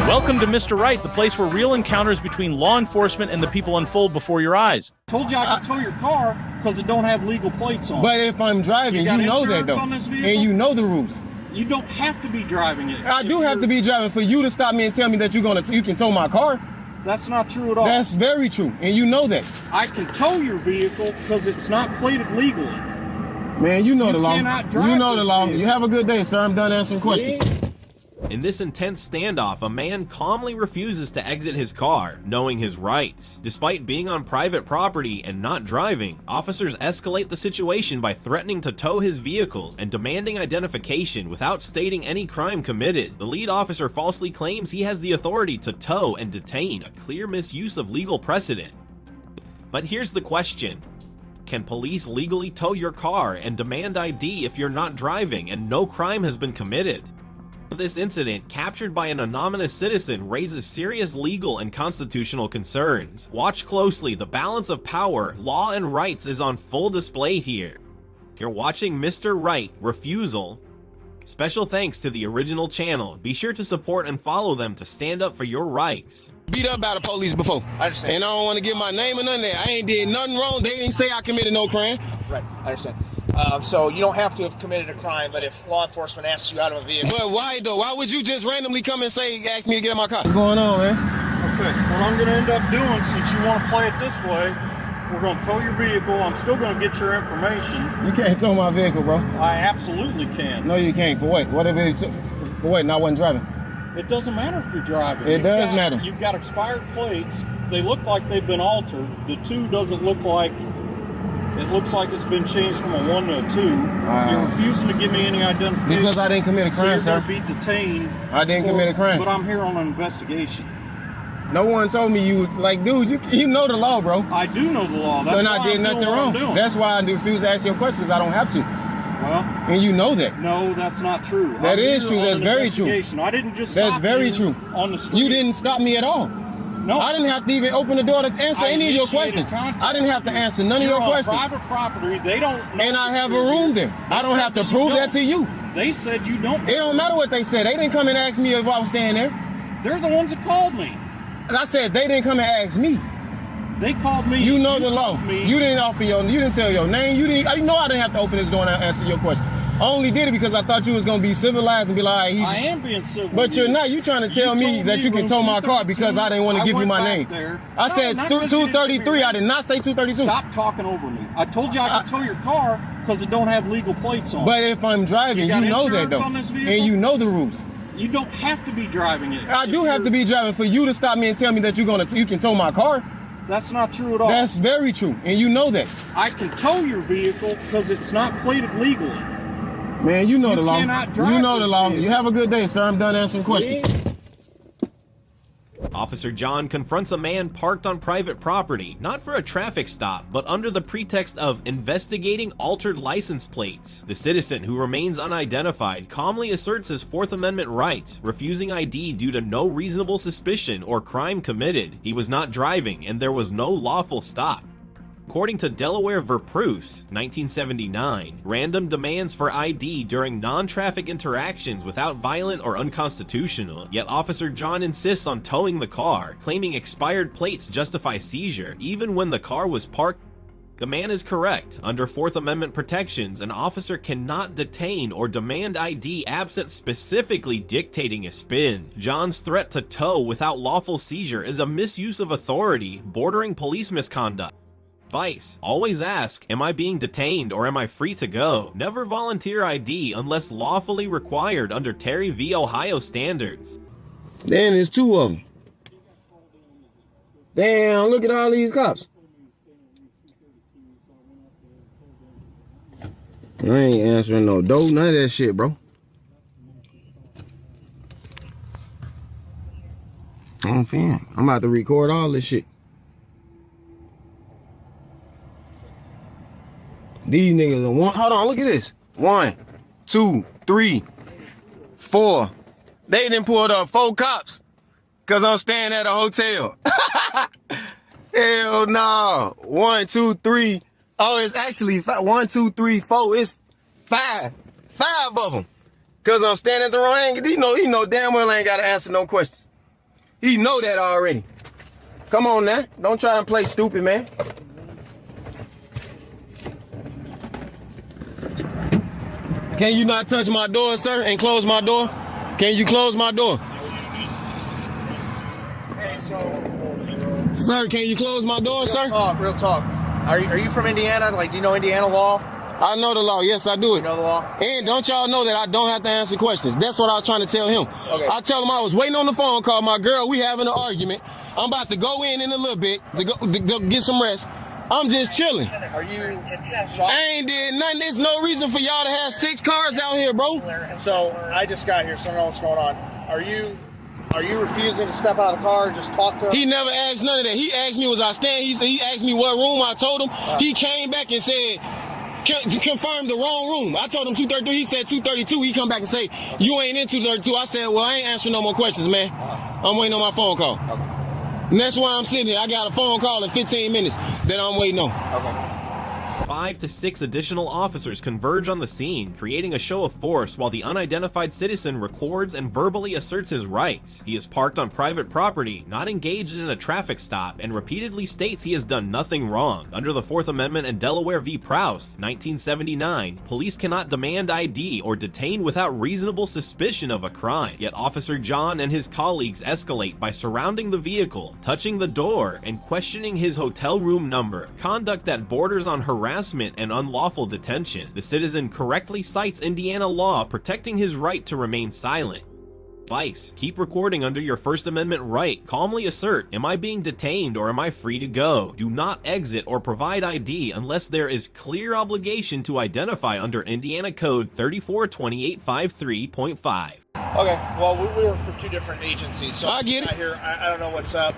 Welcome to Mr. Right, the place where real encounters between law enforcement and the people unfold before your eyes. Told you I could tow your car because it don't have legal plates on. But if I'm driving, you know that though. And you know the rules. You don't have to be driving it. I do have to be driving for you to stop me and tell me that you can tow my car. That's not true at all. That's very true, and you know that. I can tow your vehicle because it's not plated legally. Man, you know the law. You know the law. You have a good day, sir. I'm done answering questions. In this intense standoff, a man calmly refuses to exit his car, knowing his rights. Despite being on private property and not driving, officers escalate the situation by threatening to tow his vehicle and demanding identification without stating any crime committed. The lead officer falsely claims he has the authority to tow and detain, a clear misuse of legal precedent. But here's the question. Can police legally tow your car and demand ID if you're not driving and no crime has been committed? This incident, captured by an anonymous citizen, raises serious legal and constitutional concerns. Watch closely, the balance of power, law, and rights is on full display here. You're watching Mr. Right, Refusal. Special thanks to the original channel. Be sure to support and follow them to stand up for your rights. Beat up by the police before. I understand. And I don't want to give my name or none of that. I ain't did nothing wrong. They didn't say I committed no crime. Right, I understand. So you don't have to have committed a crime, but if law enforcement asks you out of a vehicle... But why though? Why would you just randomly come and ask me to get in my car? What's going on, man? Okay, what I'm going to end up doing, since you want to play it this way, we're going to tow your vehicle. I'm still going to get your information. You can't tow my vehicle, bro. I absolutely can. No, you can't. For what? What if it... For what? And I wasn't driving. It doesn't matter if you're driving. It does matter. You've got expired plates. They look like they've been altered. The 2 doesn't look like... It looks like it's been changed from a 1 to a 2. You're refusing to give me any identification. Because I didn't commit a crime, so you're going to be detained. I didn't commit a crime. But I'm here on an investigation. No one told me you, like, dude, you know the law, bro. I do know the law. That's so why I did nothing wrong. That's why I refuse to ask your questions. I don't have to. Well, and you know that. No, that's not true. That is true. That's very true. I didn't just That's stop very you true. On the street. You didn't stop me at all. No. I didn't have to even open the door to answer any of your questions. I didn't have to answer none of your questions. Private property, they don't know. And I have a room there. I don't have to prove that to you. They said you don't. It don't matter what they said. They didn't come and ask me if I was staying there. They're the ones that called me. I said they didn't come and ask me. They called me. You know the law. You didn't you didn't tell your name. You know I didn't have to open this door and answer your question. I only did it because I thought you was gonna be civilized and be like, all right, I am being civil. But you're not. You trying to tell me that you can tow my car because I didn't want to give you my name. I said 233. I did not say 232. Stop talking over me. I told you I could tow your car because it don't have legal plates on. But if I'm driving, you know that though, and you know the rules. You don't have to be driving it. I do have to be driving for you to stop me and tell me that you can tow my car. That's not true at all. That's very true, and you know that. I can tow your vehicle because it's not plated legally. Man, you know the law. You know the law. You have a good day, sir. I'm done answering questions. Officer John confronts a man parked on private property, not for a traffic stop, but under the pretext of investigating altered license plates. The citizen, who remains unidentified, calmly asserts his Fourth Amendment rights, refusing ID due to no reasonable suspicion or crime committed. He was not driving, and there was no lawful stop. According to Delaware Verproofs, 1979, random demands for ID during non-traffic interactions without violent or unconstitutional, yet Officer John insists on towing the car, claiming expired plates justify seizure, even when the car was parked. The man is correct. Under Fourth Amendment protections, an officer cannot detain or demand ID absent specifically dictating a spin. John's threat to tow without lawful seizure is a misuse of authority, bordering police misconduct. Advice: always ask, am I being detained or am I free to go? Never volunteer ID unless lawfully required under Terry v. Ohio standards. Then there's 2 of them. Damn, look at all these cops. I ain't answering no dough, none of that shit, bro. I'm about to record all this shit. These niggas are one. Hold on, look at this. 1, 2, 3, 4. They done pulled up 4 cops because I'm staying at a hotel. Hell no. 1, 2, 3. Oh, it's actually 1, 2, 3, 4. It's 5. 5 of them. Because I'm staying at the wrong angle. You know damn well I ain't got to answer no questions. He know that already. Come on now. Don't try and play stupid, man. Can you not touch my door, sir, and close my door? Can you close my door? Hey, so... Sir, can you close my door, sir? Real talk. Are you from Indiana? Like, do you know Indiana law? I know the law. Yes, I do it. You know the law? And don't y'all know that I don't have to answer questions? That's what I was trying to tell him. Okay. I tell him I was waiting on the phone call. My girl, we having an argument. I'm about to go in a little bit to go get some rest. I'm just chilling. Are you... I ain't did nothing. There's no reason for y'all to have 6 cars out here, bro. So, I just got here, so I don't know what's going on. Are you refusing to step out of the car and just talk to him? He never asked none of that. He asked me, was I staying? He asked me what room. I told him. He came back and said, confirmed the wrong room. I told him 232. He said 232. He come back and say, you ain't in 232. I said, well, I ain't answering no more questions, man. I'm waiting on my phone call. Okay. And that's why I'm sitting here. I got a phone call in 15 minutes that I'm waiting on. Okay. 5 to 6 additional officers converge on the scene, creating a show of force while the unidentified citizen records and verbally asserts his rights. He is parked on private property, not engaged in a traffic stop, and repeatedly states he has done nothing wrong. Under the 4th Amendment and Delaware v. Prowse, 1979, police cannot demand ID or detain without reasonable suspicion of a crime. Yet Officer John and his colleagues escalate by surrounding the vehicle, touching the door, and questioning his hotel room number, conduct that borders on harassment and unlawful detention. The citizen correctly cites Indiana law protecting his right to remain silent. Advice: keep recording under your First Amendment right. Calmly assert, am I being detained or am I free to go? Do not exit or provide ID unless there is clear obligation to identify under Indiana Code 342853.5. Okay, well, we work for 2 different agencies, so I get it. Here, I don't know what's up.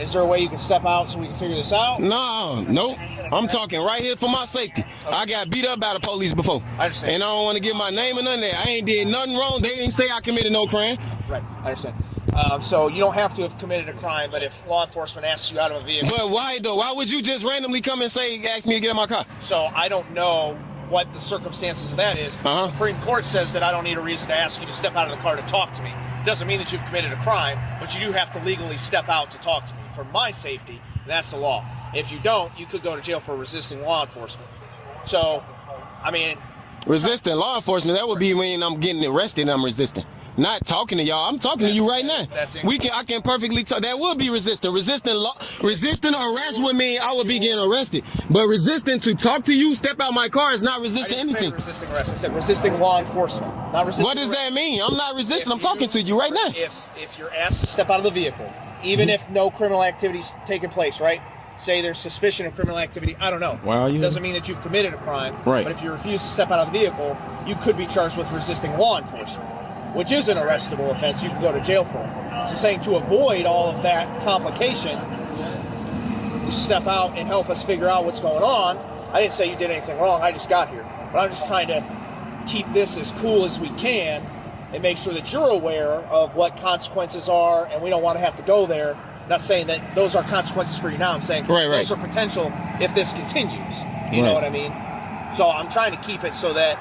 Is there a way you can step out so we can figure this out? No, nope. I'm talking right here for my safety. I got beat up by the police before. I understand. And I don't want to give my name or none of that. I ain't did nothing wrong. They didn't say I committed no crime. Right, I understand. So you don't have to have committed a crime, but if law enforcement asks you out of a vehicle... But why though? Why would you just randomly come and ask me to get in my car? So I don't know what the circumstances of that is. The Supreme Court says that I don't need a reason to ask you to step out of the car to talk to me. Doesn't mean that you've committed a crime, but you do have to legally step out to talk to me. For my safety, that's the law. If you don't, you could go to jail for resisting law enforcement. So, I mean... Resisting law enforcement, that would be when I'm getting arrested and I'm resisting. Not talking to y'all. I'm talking to you right now. I can perfectly talk. That would be resisting. Resisting arrest would mean I would be getting arrested. But resisting to talk to you, step out my car is not resisting anything. I didn't say resisting arrest. I said resisting law enforcement. Not resisting What does that mean? I'm not resisting. I'm talking to you right now. If you're asked to step out of the vehicle, even if no criminal activity's taking place, right? Say there's suspicion of criminal activity, I don't know. It doesn't mean that you've committed a crime. Right. But if you refuse to step out of the vehicle, you could be charged with resisting law enforcement, which is an arrestable offense. You can go to jail for it. So saying to avoid all of that complication, you step out and help us figure out what's going on. I didn't say you did anything wrong. I just got here. But I'm just trying to keep this as cool as we can and make sure that you're aware of what consequences are, and we don't want to have to go there. Not saying that those are consequences for you now. I'm saying those are potential if this continues. You know what I mean? So I'm trying to keep it so that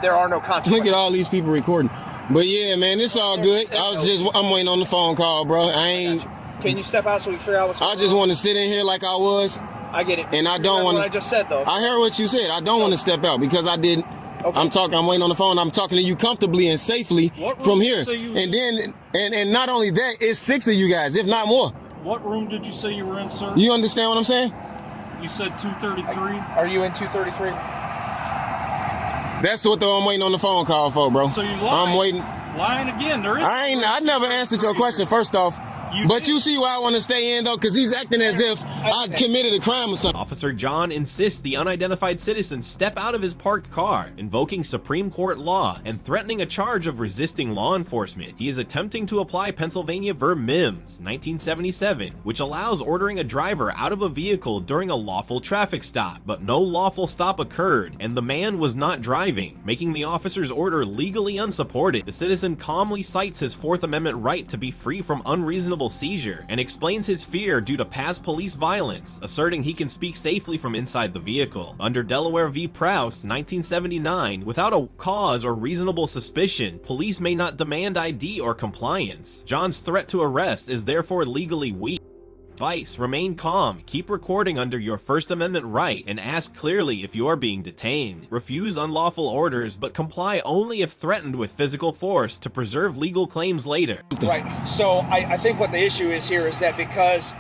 there are no consequences. Look at all these people recording. But yeah, man, it's all good. I'm waiting on the phone call, bro. Can you step out so we figure out what's going on? I just want to sit in here like I was. I get it. And I don't want to. What I just said, though. I heard what you said. I don't want to step out because I didn't. Okay. I'm waiting on the phone. I'm talking to you comfortably and safely from here. And then, and not only that, it's 6 of you guys, if not more. What room did you say you were in, sir? You understand what I'm saying? You said 233. Are you in 233? That's what I'm waiting on the phone call for, bro. So you lying. I'm waiting. Lying again. There is. I never answered your question, first off. You see why I want to stay in, though? Because he's acting as if I committed a crime or something. Officer John insists the unidentified citizen step out of his parked car, invoking Supreme Court law and threatening a charge of resisting law enforcement. He is attempting to apply Pennsylvania v. Mims, 1977, which allows ordering a driver out of a vehicle during a lawful traffic stop, but no lawful stop occurred, and the man was not driving, making the officer's order legally unsupported. The citizen calmly cites his Fourth Amendment right to be free from unreasonable seizure and explains his fear due to past police violations violence, asserting he can speak safely from inside the vehicle. Under Delaware v. Prowse, 1979, without a cause or reasonable suspicion, police may not demand ID or compliance. John's threat to arrest is therefore legally weak. Advice: remain calm, keep recording under your First Amendment right, and ask clearly if you are being detained. Refuse unlawful orders, but comply only if threatened with physical force to preserve legal claims later. Right. So I think what the issue is here is that because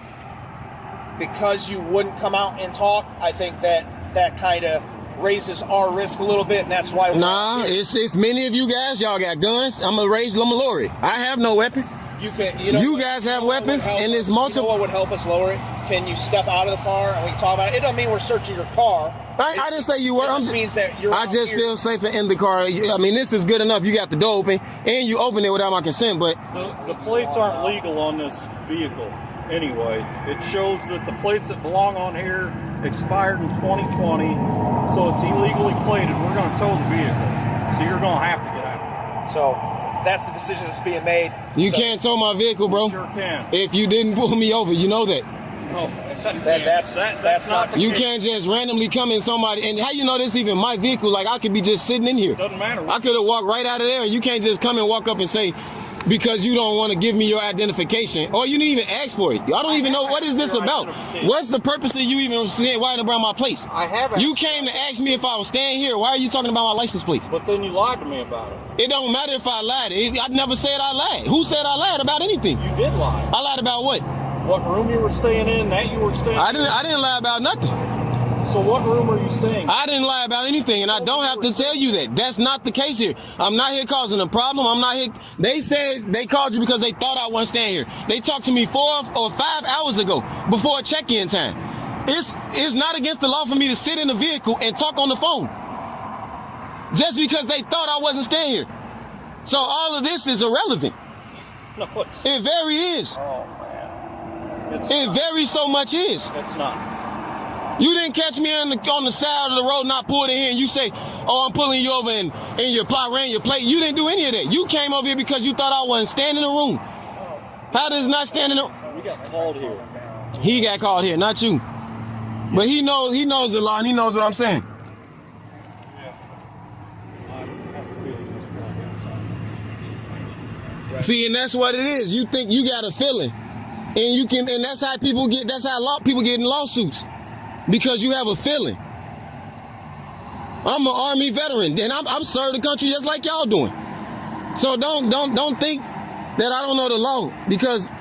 you wouldn't come out and talk, I think that kind of raises our risk a little bit, and that's why. Nah, it's many of you guys. Y'all got guns. I'm gonna lower it. I have no weapon. You can, you guys have weapons, and it's multiple. You know what would help us lower it? Can you step out of the car and we can talk about it? It doesn't mean we're searching your car. I didn't say you were. It just means that you're. I just feel safer in the car. I mean, this is good enough. You got the door open, and you open it without my consent. But the plates aren't legal on this vehicle anyway. It shows that the plates that belong on here expired in 2020, so it's illegally plated. We're going to tow the vehicle, so you're going to have to get out. So that's the decision that's being made. You can't tow my vehicle, bro. You sure can. If you didn't pull me over, you know that. No, that's not the You case. can't just randomly come in somebody, and how you know this even my vehicle? Like, I could be just sitting in here. Doesn't matter. I could have walked right out of there. You can't just come and walk up and say, because you don't want to give me your identification, or you didn't even ask for it. I don't even know what is this about. What's the purpose of you even riding around my place? I have. You came to ask me if I was staying here. Why are you talking about my license plate? But then you lied to me about it. It don't matter if I lied. I never said I lied. Who said I lied about anything? You did lie. I lied about what? What room you were staying in, that you were staying in? I didn't lie about nothing. So what room are you staying in? I didn't lie about anything, and I don't have to tell you that. That's not the case here. I'm not here causing a problem. I'm not here. They said they called you because they thought I wasn't staying here. They talked to me 4 or 5 hours ago before check-in time. It's not against the law for me to sit in the vehicle and talk on the phone just because they thought I wasn't staying here. So all of this is irrelevant. No, it very is. Oh, man. It very so much is. It's not. You didn't catch me on the side of the road, not pulled in here, and you say, oh, I'm pulling you over and your plot ran your plate. You didn't do any of that. You came over here because you thought I wasn't standing in the room. How does not stand in the room? We got called here. He got called here, not you. But he knows the law, and he knows what I'm saying. See, and that's what it is. You think you got a feeling, and that's how people get in lawsuits, because you have a feeling. I'm an Army veteran, and I'm served the country just like y'all doing. So don't think that I don't know the law because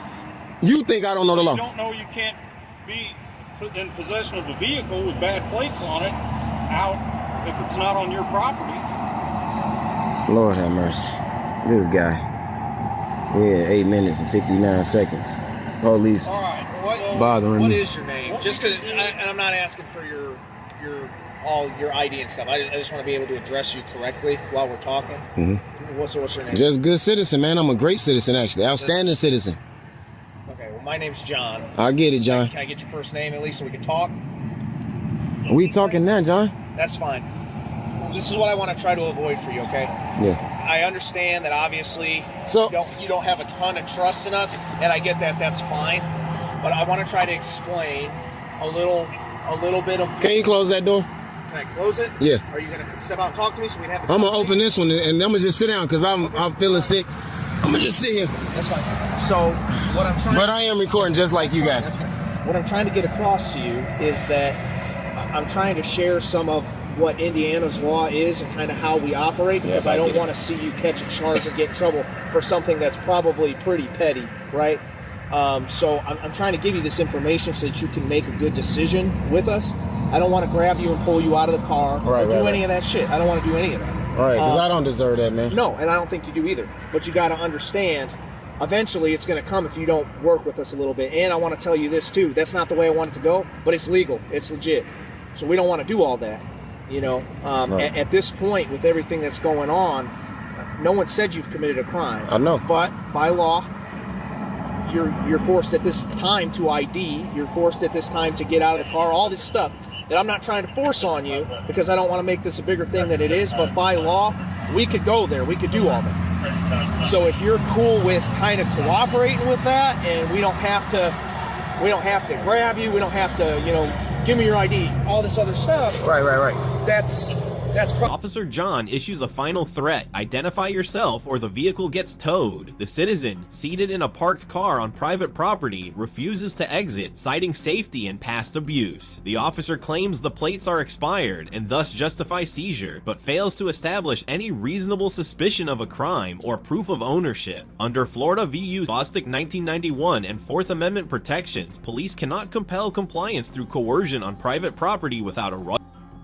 you think I don't know the law. You don't know you can't be in possession of a vehicle with bad plates on it out if it's not on your property. Lord have mercy. This guy. Yeah, 8 minutes and 59 seconds. Police. All right. Bothering what me. is your name? Just because, and I'm not asking for all your ID and stuff. I just want to be able to address you correctly while we're talking. Mm-hmm. What's your name? Just good citizen, man. I'm a great citizen, actually. Outstanding citizen. Okay. Well, my name's John. I get it, John. Can I get your first name at least so we can talk? Are we talking now, John? That's fine. This is what I want to try to avoid for you, okay? Yeah. I understand that obviously you don't have a ton of trust in us, and I get that. That's fine. But I want to try to explain a little bit of. Can you close that door? Can I close it? Yeah. Are you gonna step out and talk to me so we can have this? I'm gonna open this one and I'm gonna just sit down because I'm feeling sick. I'm gonna just sit here. That's fine. So what I'm trying. But I am recording just like you guys. That's fine. What I'm trying to get across to you is that I'm trying to share some of what Indiana's law is and kind of how we operate, because I don't want to see you catch a charge or get in trouble for something that's probably pretty petty, right? So I'm trying to give you this information so that you can make a good decision with us. I don't want to grab you and pull you out of the car or do any of that shit. I don't want to do any of that. All right, because I don't deserve that, man. No, and I don't think you do either. But you got to understand, eventually it's going to come if you don't work with us a little bit. And I want to tell you this too. That's not the way I want it to go, but it's legal. It's legit. So we don't want to do all that. You know, right. At this point, with everything that's going on, no one said you've committed a crime. I know. But by law, you're forced at this time to ID. You're forced at this time to get out of the car. All this stuff that I'm not trying to force on you because I don't want to make this a bigger thing than it is. But by law, we could go there. We could do all that. So if you're cool with kind of cooperating with that, and we don't have to We don't have to grab you. We don't have to, you know, give me your ID. All this other stuff. Right. That's Officer John issues a final threat: identify yourself or the vehicle gets towed. The citizen, seated in a parked car on private property, refuses to exit, citing safety and past abuse. The officer claims the plates are expired and thus justify seizure, but fails to establish any reasonable suspicion of a crime or proof of ownership. Under Florida v. Bostic 1991 and Fourth Amendment protections, police cannot compel compliance through coercion on private property without a right.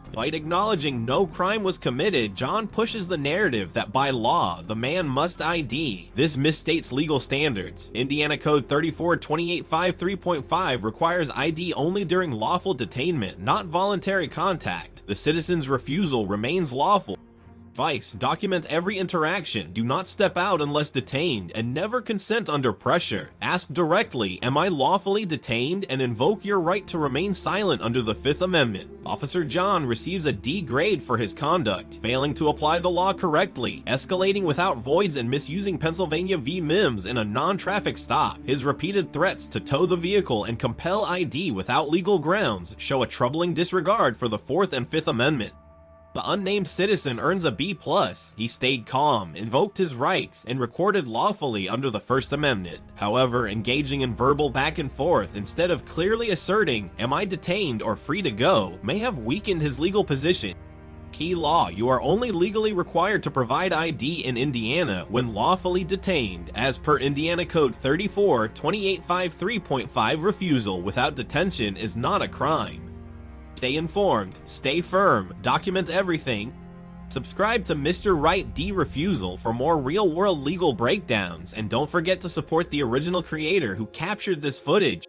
Despite acknowledging no crime was committed, John pushes the narrative that by law, the man must ID. This misstates legal standards. Indiana Code 342853.5 requires ID only during lawful detainment, not voluntary contact. The citizen's refusal remains lawful. Advice: document every interaction, do not step out unless detained, and never consent under pressure. Ask directly, am I lawfully detained, and invoke your right to remain silent under the Fifth Amendment. Officer John receives a D grade for his conduct, failing to apply the law correctly, escalating without voids, and misusing Pennsylvania v. Mims in a non-traffic stop. His repeated threats to tow the vehicle and compel ID without legal grounds show a troubling disregard for the Fourth and Fifth Amendment. The unnamed citizen earns a B+. He stayed calm, invoked his rights, and recorded lawfully under the First Amendment. However, engaging in verbal back and forth instead of clearly asserting, am I detained or free to go, may have weakened his legal position. Key law: you are only legally required to provide ID in Indiana when lawfully detained, as per Indiana Code 342853.5. Refusal without detention is not a crime. Stay informed, stay firm, document everything. Subscribe to Mr. Right D Refusal for more real-world legal breakdowns, and don't forget to support the original creator who captured this footage.